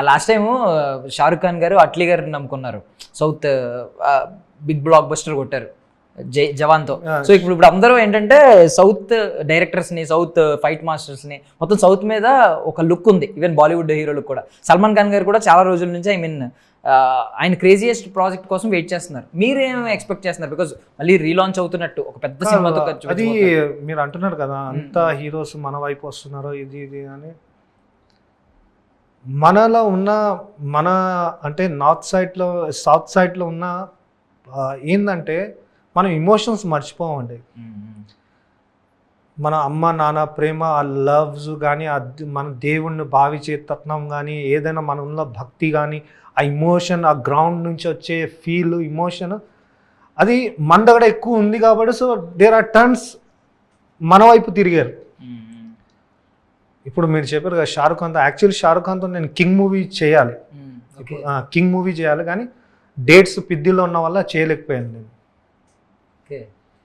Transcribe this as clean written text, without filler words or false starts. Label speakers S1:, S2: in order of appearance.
S1: Last time Shahrukh Khan గారు అట్లీ గారు నమ్ముకున్నారు, సౌత్ బిగ్ బ్లాక్ బస్టర్ కొట్టారు జవాన్తో. సో ఇప్పుడు అందరూ ఏంటంటే సౌత్ డైరెక్టర్స్ని, సౌత్ ఫైట్ మాస్టర్స్ని, మొత్తం సౌత్ మీద ఒక లుక్ ఉంది, ఈవెన్ బాలీవుడ్ హీరోలకు కూడా. సల్మాన్ ఖాన్ గారు కూడా చాలా రోజుల నుంచి ఆయన క్రేజియస్ట్ ప్రాజెక్ట్ కోసం వెయిట్ చేస్తున్నారు. మీరేం ఎక్స్పెక్ట్ చేస్తున్నారు? బికాజ్ మళ్ళీ రీలాంచ్ అవుతున్నట్టు ఒక పెద్ద సినిమాతో.
S2: అది మీరు అంటున్నారు కదా, అంత హీరోస్ మన వైపు వస్తున్నారు ఇది అని. మనలో ఉన్న అంటే సౌత్ సైడ్లో ఉన్న ఏంటంటే మనం ఎమోషన్స్ మర్చిపోవండి. మన అమ్మ నాన్న ప్రేమ, ఆ లవ్స్ కానీ, మన దేవుణ్ణి భావించే తత్వం కానీ, ఏదైనా మనలో భక్తి కానీ, ఆ ఇమోషన్, ఆ గ్రౌండ్ నుంచి వచ్చే ఫీల్, ఇమోషన్ అది మన దగ్గర ఎక్కువ ఉంది కాబట్టి సో దేర్ ఆర్ టర్న్స్ మన వైపు తిరిగారు. ఇప్పుడు మీరు చెప్పారు కదా షారుఖ్ ఖాన్తో, యాక్చువల్లీ షారుఖ్ ఖాన్తో నేను కింగ్ మూవీ చేయాలి, కింగ్ మూవీ చేయాలి, కానీ డేట్స్ పిద్దిలో ఉన్న వల్ల చేయలేకపోయాను నేను.